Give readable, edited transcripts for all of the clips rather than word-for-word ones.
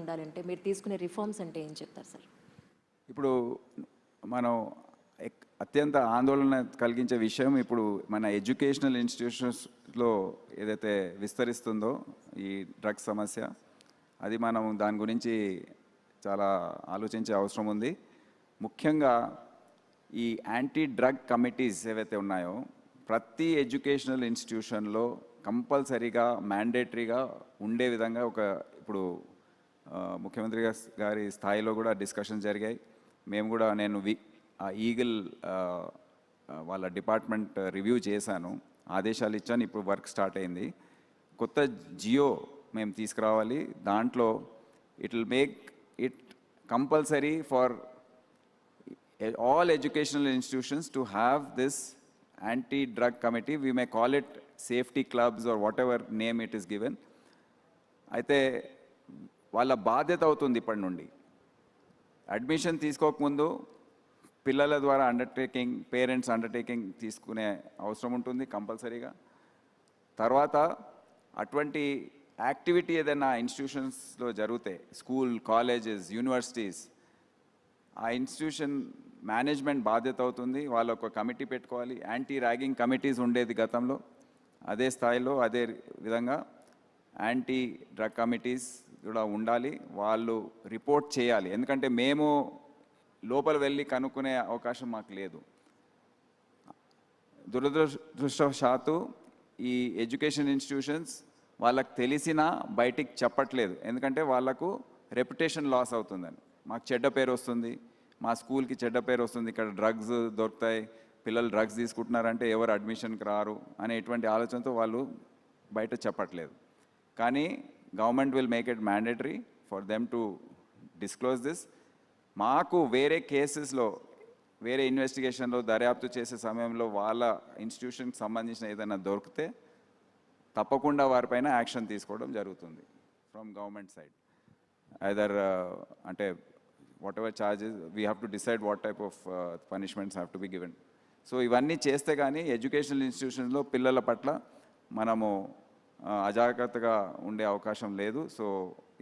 ఉండాలంటే మీరు తీసుకునే రిఫార్మ్స్ అంటే ఏం చెప్తారు సార్? ఇప్పుడు మనం అత్యంత ఆందోళన కలిగించే విషయం ఇప్పుడు మన ఎడ్యుకేషనల్ ఇన్స్టిట్యూషన్స్లో ఏదైతే విస్తరిస్తుందో ఈ డ్రగ్స్ సమస్య, అది మనం దాని గురించి చాలా ఆలోచించే అవసరం ఉంది. ముఖ్యంగా ఈ యాంటీ డ్రగ్ కమిటీస్ ఏవైతే ఉన్నాయో ప్రతి ఎడ్యుకేషనల్ ఇన్స్టిట్యూషన్లో కంపల్సరీగా మ్యాండేటరీగా ఉండే విధంగా ఇప్పుడు ముఖ్యమంత్రి గారి స్థాయిలో కూడా డిస్కషన్స్ జరిగాయి. మేము కూడా నేను ఈగిల్ వాళ్ళ డిపార్ట్మెంట్ రివ్యూ చేశాను, ఆదేశాలు ఇచ్చాను. ఇప్పుడు వర్క్ స్టార్ట్ అయింది. కొత్త జియో మేము తీసుకురావాలి. దాంట్లో it will make it compulsory for all educational institutions to have this anti-drug committee. We may call it safety clubs or whatever name it is given. అయితే వాళ్ళ బాధ్యత అవుతుంది ఇప్పటి నుండి. అడ్మిషన్ తీసుకోకముందు పిల్లల ద్వారా అండర్టేకింగ్, పేరెంట్స్ అండర్టేకింగ్ తీసుకునే అవసరం ఉంటుంది కంపల్సరీగా. తర్వాత అటువంటి యాక్టివిటీ ఏదైనా ఇన్స్టిట్యూషన్స్లో జరిగితే, స్కూల్, కాలేజెస్, యూనివర్సిటీస్, ఆ ఇన్స్టిట్యూషన్ మేనేజ్మెంట్ బాధ్యత అవుతుంది. వాళ్ళు ఒక కమిటీ పెట్టుకోవాలి. యాంటీ ర్యాగింగ్ కమిటీస్ ఉండేది గతంలో, అదే స్థాయిలో అదే విధంగా యాంటీ డ్రగ్ కమిటీస్ కూడా ఉండాలి. వాళ్ళు రిపోర్ట్ చేయాలి. ఎందుకంటే మేము లోపల వెళ్ళి కనుక్కునే అవకాశం మాకు లేదు. దురదృష్టవశాత్తు ఈ ఎడ్యుకేషన్ ఇన్స్టిట్యూషన్స్ వాళ్ళకు తెలిసినా బయటికి చెప్పట్లేదు. ఎందుకంటే వాళ్ళకు రెప్యుటేషన్ లాస్ అవుతుందని. మాకు చెడ్డ పేరు వస్తుంది, మా స్కూల్కి చెడ్డ పేరు వస్తుంది, ఇక్కడ డ్రగ్స్ దొరుకుతాయి, పిల్లలు డ్రగ్స్ తీసుకుంటున్నారంటే ఎవరు అడ్మిషన్కి రారు అనే ఇటువంటి ఆలోచనతో వాళ్ళు బయట చెప్పట్లేదు. కానీ government will make it mandatory for them to disclose this. మాకు వేరే కేసెస్లో, వేరే ఇన్వెస్టిగేషన్లో దర్యాప్తు చేసే సమయంలో వాళ్ళ ఇన్స్టిట్యూషన్కి సంబంధించిన ఏదైనా దొరికితే తప్పకుండా వారిపైన యాక్షన్ తీసుకోవడం జరుగుతుంది ఫ్రమ్ గవర్నమెంట్ సైడ్. ఐదర్ అంటే whatever charges, we have to decide what type of punishments have to be given. So ఇవన్నీ చేస్తే కానీ ఎడ్యుకేషనల్ ఇన్స్టిట్యూషన్లో పిల్లల పట్ల మనము అజాగ్రత్తగా ఉండే అవకాశం లేదు. సో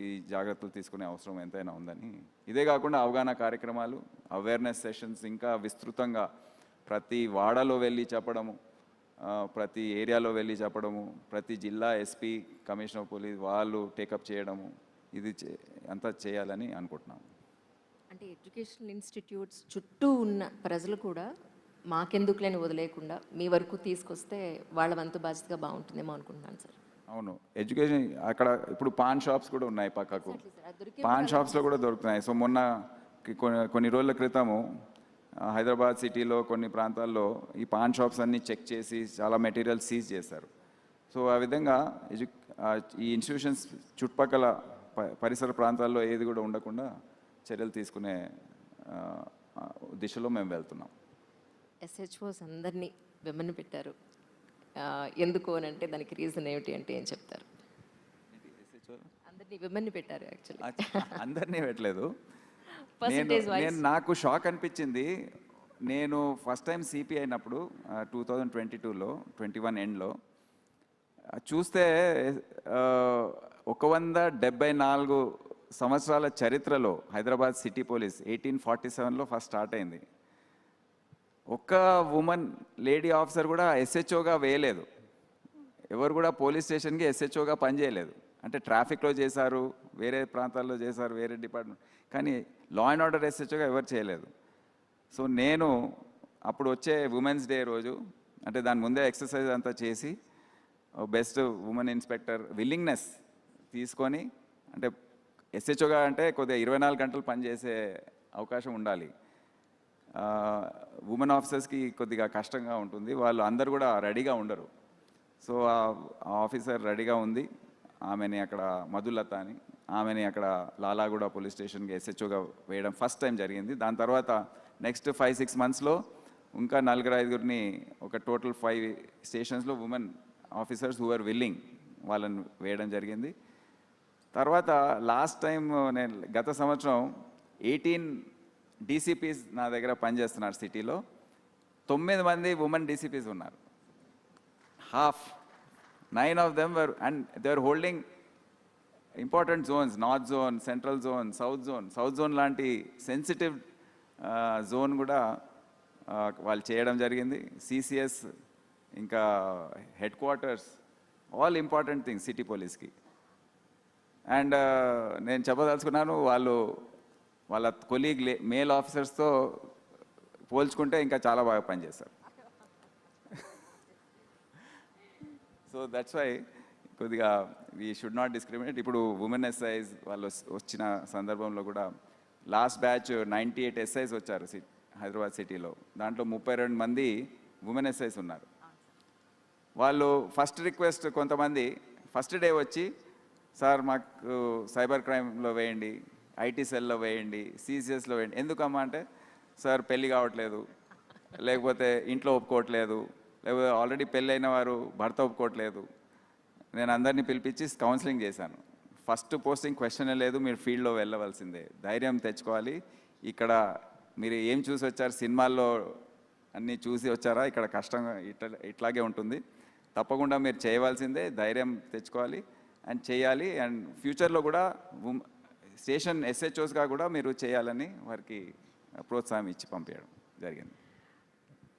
ఈ జాగ్రత్తలు తీసుకునే అవసరం ఎంతైనా ఉందని. ఇదే కాకుండా అవగాహన కార్యక్రమాలు, అవేర్నెస్ సెషన్స్ ఇంకా విస్తృతంగా ప్రతి వాడలో వెళ్ళి చెప్పడము, ప్రతి ఏరియాలో వెళ్ళి చెప్పడము, ప్రతి జిల్లా ఎస్పీ, కమిషనర్ ఆఫ్ పోలీస్ వాళ్ళు టేకప్ చేయడము, ఇది అంతా చేయాలని అనుకుంటున్నాము. అంటే ఎడ్యుకేషనల్ ఇన్స్టిట్యూట్స్ చుట్టూ ఉన్న ప్రజలు కూడా మాకెందుకులేని వదిలేకుండా మీ వరకు తీసుకొస్తే వాళ్ళ వంతు బాధ్యతగా బాగుంటుందేమో అనుకుంటున్నాను సార్. అవును, ఎడ్యుకేషన్ అక్కడ ఇప్పుడు పాన్ షాప్స్ కూడా ఉన్నాయి పక్కకు, పాన్ షాప్స్లో కూడా దొరుకుతున్నాయి. సో మొన్న కొన్ని రోజుల క్రితము హైదరాబాద్ సిటీలో కొన్ని ప్రాంతాల్లో ఈ పాన్ షాప్స్ అన్నీ చెక్ చేసి చాలా మెటీరియల్ సీజ్ చేశారు. సో ఆ విధంగా ఈ ఇన్స్టిట్యూషన్స్ చుట్టుపక్కల పరిసర ప్రాంతాల్లో ఏది కూడా ఉండకుండా చర్యలు తీసుకునే దిశలో మేము వెళ్తున్నాం. ఎస్హెచ్ఓస్ అందరినీ విమని పెట్టారు, ఎందుకు అని అంటే దానికి రీజన్ ఏమిటి అంటే ఏం చెప్తారు? అందరినీ విమన్ని పెట్టారు. యాక్చువల్లీ అందరినీ పెట్టలేదు. నాకు షాక్ అనిపించింది. నేను ఫస్ట్ టైం సిపి అయినప్పుడు 2022లో 21 ఎండ్లో చూస్తే 174 సంవత్సరాల చరిత్రలో హైదరాబాద్ సిటీ పోలీస్ 1847లో ఫస్ట్ స్టార్ట్ అయింది. ఒక్క ఉమెన్ లేడీ ఆఫీసర్ కూడా ఎస్హెచ్ఓగా వేయలేదు. ఎవరు కూడా పోలీస్ స్టేషన్కి ఎస్హెచ్ఓగా పనిచేయలేదు. అంటే ట్రాఫిక్లో చేశారు, వేరే ప్రాంతాల్లో చేశారు, వేరే డిపార్ట్మెంట్, కానీ లా అండ్ ఆర్డర్ ఎస్హెచ్ఓగా ఎవరు చేయలేదు. సో నేను అప్పుడు వచ్చే ఉమెన్స్ డే రోజు, అంటే దాని ముందే ఎక్సర్సైజ్ అంతా చేసి బెస్ట్ ఉమెన్ ఇన్స్పెక్టర్ విల్లింగ్నెస్ తీసుకొని, అంటే ఎస్హెచ్ఓగా అంటే కొద్దిగా 24 గంటలు పనిచేసే అవకాశం ఉండాలి. ఉమెన్ ఆఫీసర్స్కి కొద్దిగా కష్టంగా ఉంటుంది, వాళ్ళు అందరు కూడా రెడీగా ఉండరు. సో ఆ ఆఫీసర్ రెడీగా ఉంది. ఆమెని అక్కడ మధులత అని, ఆమెని అక్కడ లాలాగూడ పోలీస్ స్టేషన్కి ఎస్హెచ్ఓగా వేయడం ఫస్ట్ టైం జరిగింది. దాని తర్వాత నెక్స్ట్ 5-6 మంత్స్లో ఇంకా 4-5 ఒక టోటల్ 5 స్టేషన్స్లో women officers who are willing వాళ్ళని వేయడం జరిగింది. తర్వాత లాస్ట్ టైం నేను గత సంవత్సరం 18 డీసీపీస్ నా దగ్గర పనిచేస్తున్నారు సిటీలో. 9 మంది ఉమెన్ డీసీపీస్ ఉన్నారు. half 9 of them were, and they were holding important zones, north zone, central zone, south zone లాంటి సెన్సిటివ్ జోన్ కూడా వాళ్ళు చేయడం జరిగింది. సిసిఎస్, ఇంకా headquarters, all important things city పోలీస్కి. అండ్ నేను చెప్పదలుచుకున్నాను, వాళ్ళ కొలీగ్ మేల్ ఆఫీసర్స్తో పోల్చుకుంటే ఇంకా చాలా బాగా పనిచేస్తారు. సో దట్స్ వై కొద్దిగా వీ షుడ్ నాట్ డిస్క్రిమినేట్. ఇప్పుడు ఉమెన్ ఎస్ఐస్ వాళ్ళు వచ్చిన సందర్భంలో కూడా లాస్ట్ బ్యాచ్ 98 ఎస్ఐస్ వచ్చారు హైదరాబాద్ సిటీలో. దాంట్లో 32 మంది ఉమెన్ ఎస్ఐస్ ఉన్నారు. వాళ్ళు ఫస్ట్ రిక్వెస్ట్, కొంతమంది ఫస్ట్ డే వచ్చి, సార్ మాకు సైబర్ క్రైమ్లో వేయండి, ఐటీ సెల్లో వేయండి, సిసిఎస్లో వేయండి. ఎందుకమ్మా అంటే, సార్ పెళ్ళి కావట్లేదు, లేకపోతే ఇంట్లో ఒప్పుకోవట్లేదు, లేకపోతే ఆల్రెడీ పెళ్ళైన వారు భర్త ఒప్పుకోవట్లేదు. నేను అందరినీ పిలిపించి కౌన్సిలింగ్ చేశాను. ఫస్ట్ పోస్టింగ్ క్వశ్చనే లేదు, మీరు ఫీల్డ్లో వెళ్ళవలసిందే, ధైర్యం తెచ్చుకోవాలి. ఇక్కడ మీరు ఏం చూసి వచ్చారు, సినిమాల్లో అన్నీ చూసి వచ్చారా, ఇక్కడ కష్టంగా ఇట్లాగే ఉంటుంది, తప్పకుండా మీరు చేయవలసిందే, ధైర్యం తెచ్చుకోవాలి అండ్ చేయాలి. అండ్ ఫ్యూచర్లో కూడా స్టేషన్ ఎస్హెచ్ఓస్గా కూడా మీరు చేయాలని వారికి ప్రోత్సాహం ఇచ్చి పంపించడం జరిగింది.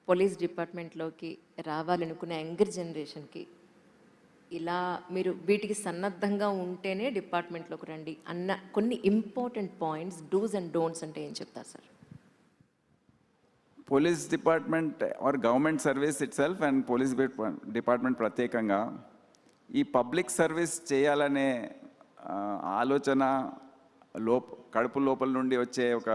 పోలీస్ డిపార్ట్మెంట్లోకి రావాలనుకునే యంగర్ జనరేషన్కి ఇలా మీరు వీటికి సన్నద్ధంగా ఉంటేనే డిపార్ట్మెంట్లోకి రండి అన్న కొన్ని important points, dos and don'ts అంటే ఏం చెప్తారు sir? Police department or government service itself and police department ప్రత్యేకంగా ఈ పబ్లిక్ సర్వీస్ చేయాలనే ఆలోచన కడుపు లోపల నుండి వచ్చే ఒక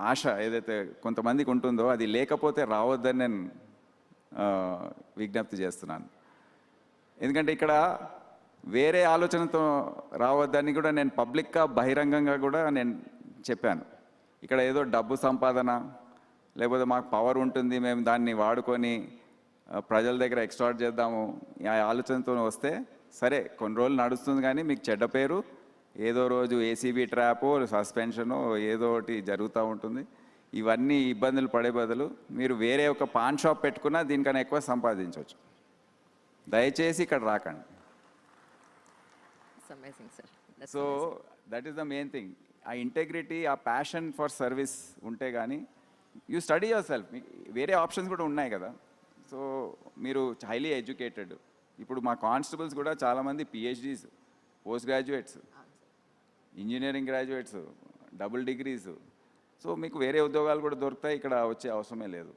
ఆశ ఏదైతే కొంతమందికి ఉంటుందో, అది లేకపోతే రావద్దని నేను విజ్ఞప్తి చేస్తున్నాను. ఎందుకంటే ఇక్కడ వేరే ఆలోచనతో రావద్దని కూడా నేను పబ్లిక్గా బహిరంగంగా కూడా నేను చెప్పాను. ఇక్కడ ఏదో డబ్బు సంపాదన, లేకపోతే మాకు పవర్ ఉంటుంది, మేము దాన్ని వాడుకొని ప్రజల దగ్గర ఎక్స్ట్రాక్ట్ చేద్దాము, ఆ ఆలోచనతో వస్తే సరే కొన్ని రోజులు నడుస్తుంది, కానీ మీకు చెడ్డ పేరు, ఏదో రోజు ఏసీబీ ట్రాపో సస్పెన్షనో ఏదో ఒకటి జరుగుతూ ఉంటుంది. ఇవన్నీ ఇబ్బందులు పడే బదులు మీరు వేరే ఒక పాన్ షాప్ పెట్టుకున్నా దీనికన్నా ఎక్కువ సంపాదించవచ్చు. దయచేసి ఇక్కడ రాకండి. So that is the main thing. ఆ ఇంటెగ్రిటీ, ఆ ప్యాషన్ ఫర్ సర్వీస్ ఉంటే కానీ యూ స్టడీ యువర్ సెల్ఫ్. వేరే ఆప్షన్స్ కూడా ఉన్నాయి కదా. సో మీరు హైలీ ఎడ్యుకేటెడ్. ఇప్పుడు మా కానిస్టేబుల్స్ కూడా చాలామంది PhDs, post graduates, engineering graduates, double degrees. So మీకు వేరే ఉద్యోగాలు కూడా దొరుకుతాయి, ఇక్కడ వచ్చే అవసరమే లేదు.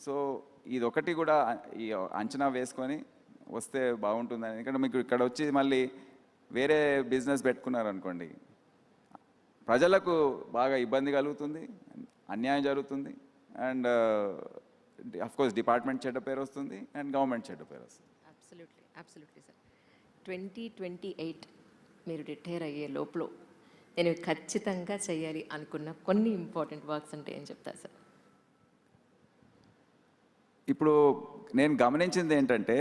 సో ఇదొకటి కూడా ఈ అంచనా వేసుకొని వస్తే బాగుంటుందని. ఎందుకంటే మీకు ఇక్కడ వచ్చి మళ్ళీ వేరే బిజినెస్ పెట్టుకున్నారనుకోండి, ప్రజలకు బాగా ఇబ్బంది కలుగుతుంది, అన్యాయం జరుగుతుంది, అండ్ అఫ్కోర్స్ డిపార్ట్మెంట్ చెడ్డ పేరు వస్తుంది అండ్ గవర్నమెంట్ చెడ్డ పేరు వస్తుంది. Absolutely sir. 2028 మీరు రిటైర్ అయ్యే లోపల నేను ఖచ్చితంగా చేయాలి అనుకున్న కొన్ని ఇంపార్టెంట్ వర్క్స్ అంటే ఏం చెప్తారు సార్? ఇప్పుడు నేను గమనించింది ఏంటంటే,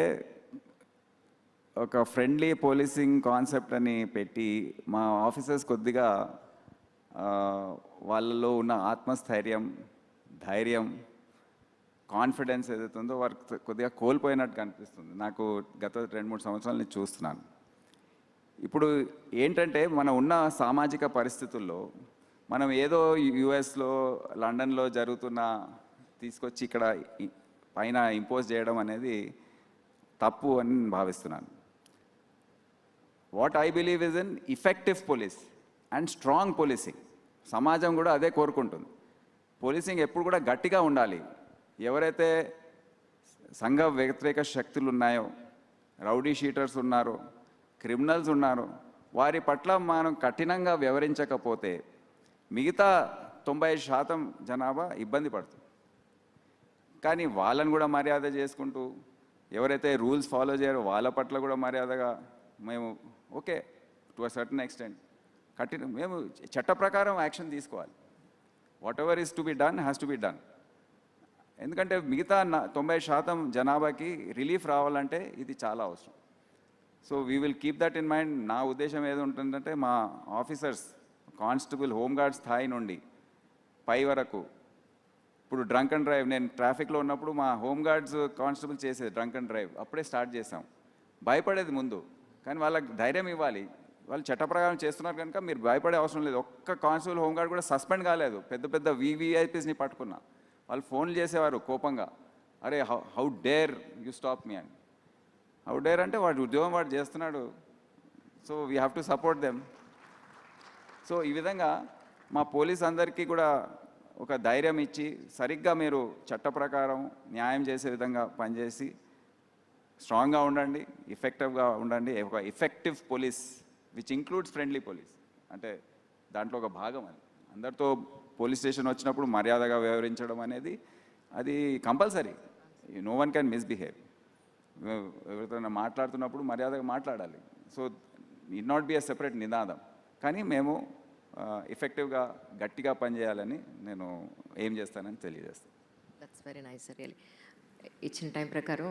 ఒక ఫ్రెండ్లీ పోలీసింగ్ కాన్సెప్ట్ అని పెట్టి మా ఆఫీసర్స్ కొద్దిగా వాళ్ళలో ఉన్న ఆత్మస్థైర్యం, ధైర్యం, కాన్ఫిడెన్స్ ఏదైతే ఉందో వారికి కొద్దిగా కోల్పోయినట్టు కనిపిస్తుంది. నాకు గత 2-3 సంవత్సరాల నుంచి చూస్తున్నాను. ఇప్పుడు ఏంటంటే మనం ఉన్న సామాజిక పరిస్థితుల్లో మనం ఏదో యుఎస్లో, లండన్లో జరుగుతున్న తీసుకొచ్చి ఇక్కడ పైన ఇంపోజ్ చేయడం అనేది తప్పు అని భావిస్తున్నాను. What I believe is in effective police and strong policing. సమాజం కూడా అదే కోరుకుంటుంది. పోలీసింగ్ ఎప్పుడు కూడా గట్టిగా ఉండాలి. ఎవరైతే సంఘ వ్యతిరేక శక్తులు ఉన్నాయో, రౌడీ షీటర్స్ ఉన్నారో, క్రిమినల్స్ ఉన్నారో, వారి పట్ల మనం కఠినంగా వ్యవహరించకపోతే మిగతా 90% జనాభా ఇబ్బంది పడుతుంది. కానీ వాళ్ళని కూడా మర్యాద చేసుకుంటూ, ఎవరైతే రూల్స్ ఫాలో చేయరో వాళ్ళ పట్ల కూడా మర్యాదగా మేము okay to a certain extent మేము చట్ట ప్రకారం యాక్షన్ తీసుకోవాలి. What ever is to be done has to be done. ఎందుకంటే మిగతా 90% జనాభాకి రిలీఫ్ రావాలంటే ఇది చాలా అవసరం. So we will keep that in mind. నా ఉద్దేశం ఏది ఉంటుందంటే, మా ఆఫీసర్స్ కానిస్టేబుల్, హోంగార్డ్ స్థాయి నుండి పై వరకు, ఇప్పుడు డ్రంక్ అండ్ డ్రైవ్, నేను ట్రాఫిక్లో ఉన్నప్పుడు మా హోంగార్డ్స్ కానిస్టేబుల్ చేసేది డ్రంక్ అండ్ డ్రైవ్, అప్పుడే స్టార్ట్ చేసాం. భయపడేది ముందు, కానీ వాళ్ళకి ధైర్యం ఇవ్వాలి. వాళ్ళు చట్ట ప్రకారం చేస్తున్నారు కనుక మీరు భయపడే అవసరం లేదు. ఒక్క కానిస్టేబుల్ హోంగార్డ్ కూడా సస్పెండ్ కాలేదు. పెద్ద పెద్ద వీవీఐపీస్ని పట్టుకున్నా. వాళ్ళు ఫోన్లు చేసేవారు కోపంగా, అరే how dare you stop me అని. హౌ డేర్ అంటే వాడు ఉద్యోగం వాడు చేస్తున్నాడు, so we have to support them. So ఈ విధంగా మా పోలీస్ అందరికీ కూడా ఒక ధైర్యం ఇచ్చి సరిగ్గా మీరు చట్ట ప్రకారం న్యాయం చేసే విధంగా పనిచేసి స్ట్రాంగ్గా ఉండండి, ఎఫెక్టివ్గా ఉండండి. ఒక effective police which includes friendly police, అంటే దాంట్లో ఒక భాగం అది. అందరితో పోలీస్ స్టేషన్ వచ్చినప్పుడు మర్యాదగా వ్యవహరించడం అనేది అది compulsory. No one can misbehave. ఎవరితో మాట్లాడుతున్నప్పుడు మర్యాదగా మాట్లాడాలి. So it not be a separate నినాదం. కానీ మేము ఎఫెక్టివ్గా గట్టిగా పనిచేయాలని నేను ఏం చేస్తానని తెలియజేస్తాను. That's very nice sir. Really ఇచ్చిన టైం ప్రకారం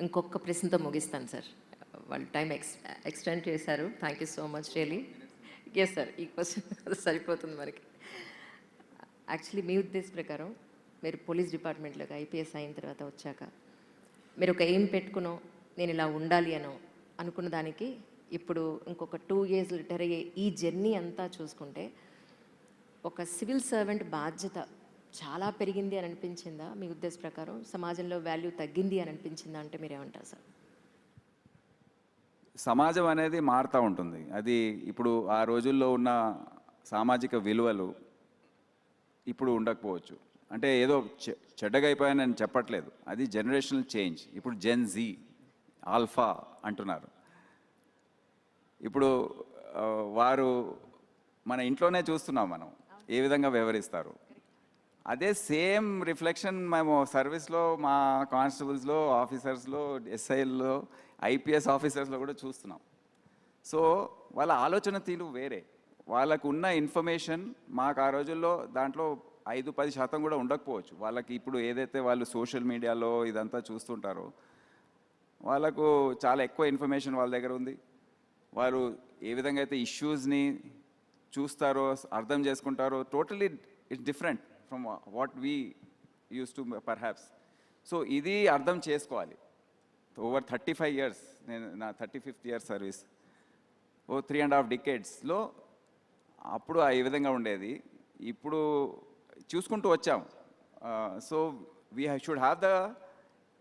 ఇంకొక ప్రశ్నతో ముగిస్తాను సార్. వాళ్ళు టైం ఎక్స్టెండ్ చేశారు. Thank you so much really. Yes sir, ఈ క్వశ్చన్ సరిపోతుంది మనకి. యాక్చువల్లీ మీ ఉద్దేశం ప్రకారం మీరు పోలీస్ డిపార్ట్మెంట్లోకి ఐపీఎస్ అయిన తర్వాత వచ్చాక మీరు ఒక ఎయిమ్ పెట్టుకునో నేను ఇలా ఉండాలి అనో అనుకున్న దానికి ఇప్పుడు ఇంకొక 2 years రిటైర్ అయ్యే ఈ జర్నీ అంతా చూసుకుంటే ఒక సివిల్ సర్వెంట్ బాధ్యత చాలా పెరిగింది అని అనిపించిందా మీ ఉద్దేశ ప్రకారం? సమాజంలో వాల్యూ తగ్గింది అని అనిపించిందా అంటే మీరేమంటారు సార్? సమాజం అనేది మారుతూ ఉంటుంది. అది ఇప్పుడు ఆ రోజుల్లో ఉన్న సామాజిక విలువలు ఇప్పుడు ఉండకపోవచ్చు. అంటే ఏదో చెడ్డగా అయిపోయానని నేను చెప్పట్లేదు. అది జనరేషనల్ చేంజ్. ఇప్పుడు జెన్ జీ, ఆల్ఫా అంటున్నారు. ఇప్పుడు వారు మన ఇంట్లోనే చూస్తున్నాం మనం ఏ విధంగా వ్యవహరిస్తారు. అదే సేమ్ రిఫ్లెక్షన్ మేము సర్వీస్లో మా కానిస్టేబుల్స్లో, ఆఫీసర్స్లో, ఎస్ఐల్లో, ఐపీఎస్ ఆఫీసర్స్లో కూడా చూస్తున్నాం. సో వాళ్ళ ఆలోచన తీరు వేరే. వాళ్ళకు ఉన్న ఇన్ఫర్మేషన్ మాకు ఆ రోజుల్లో దాంట్లో 5-10% కూడా ఉండకపోవచ్చు. వాళ్ళకి ఇప్పుడు ఏదైతే వాళ్ళు సోషల్ మీడియాలో ఇదంతా చూస్తుంటారో వాళ్ళకు చాలా ఎక్కువ ఇన్ఫర్మేషన్ వాళ్ళ దగ్గర ఉంది. వారు ఏ విధంగా అయితే ఇష్యూస్ని చూస్తారో, అర్థం చేసుకుంటారో, totally it's different from what we use to perhaps. So ఇది అర్థం చేసుకోవాలి. ఓవర్ 35 years, నేను నా 35th year సర్వీస్, 3.5 decadesలో అప్పుడు ఈ విధంగా ఉండేది. ఇప్పుడు చూసుకుంటూ వచ్చాం. So we should have the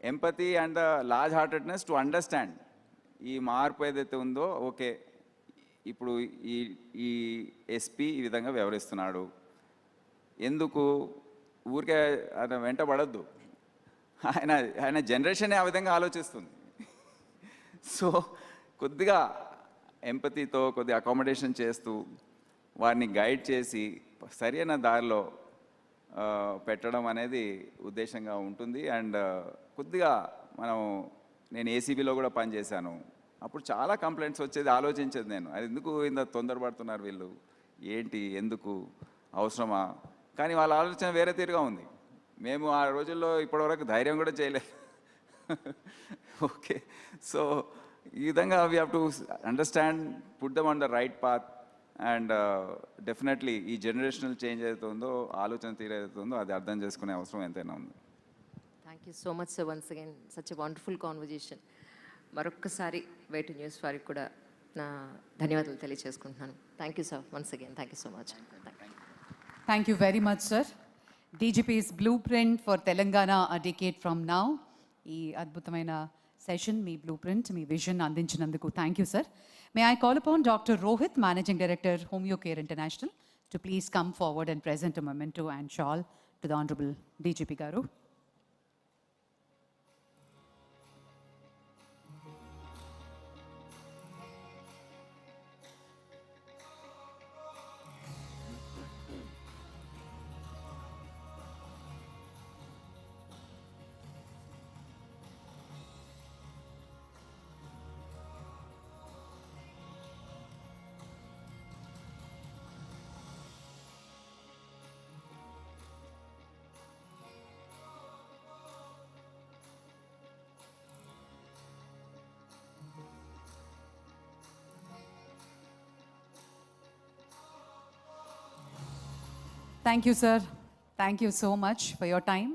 empathy and the large heartedness to understand ఈ మార్పు ఏదైతే ఉందో. ఓకే, ఇప్పుడు ఈ ఎస్పీ ఈ విధంగా వ్యవహరిస్తున్నాడు, ఎందుకు ఊరికే ఆయన వెంటబడద్దు. ఆయన జనరేషనే ఆ విధంగా ఆలోచిస్తుంది. సో కొద్దిగా ఎంపతితో కొద్దిగా అకామిడేషన్ చేస్తూ వారిని గైడ్ చేసి సరైన దారిలో పెట్టడం అనేది ఉద్దేశంగా ఉంటుంది. అండ్ కొద్దిగా నేను ఏసీబీలో కూడా పనిచేశాను. అప్పుడు చాలా కంప్లైంట్స్ వచ్చేది. ఆలోచించేది నేను, అది ఎందుకు ఇంత తొందరపడుతున్నారు వీళ్ళు, ఏంటి, ఎందుకు, అవసరమా? కానీ వాళ్ళ ఆలోచన వేరే తీరుగా ఉంది. మేము ఆ రోజుల్లో ఇప్పటివరకు ధైర్యం కూడా చేయలేదు. ఓకే, సో ఈ విధంగా we have to understand, put them on the right path. And definitely ఈ జనరేషనల్ చేంజ్ ఏదైతే ఉందో, ఆలోచన తీరు ఏదైతే ఉందో, అది అర్థం చేసుకునే అవసరం ఎంతైనా ఉంది. Thank you so much sir. Once again such a wonderful conversation. మరొక్కసారి వేటు న్యూస్ వారికి కూడా నా ధన్యవాదాలు తెలియజేసుకుంటున్నాను. Thank you sir, once again thank you so much. Thank you very much, sir. DGP's blueprint for Telangana a decade from now. ఈ అద్భుతమైన session, మీ బ్లూప్రింట్, మీ విజన్ అందించినందుకు thank you sir. May I call upon doctor Rohit, managing director Homeo Care International, to please come forward and present a memento and shawl to the Honorable DGP గారు. Thank you, sir. Thank you so much for your time.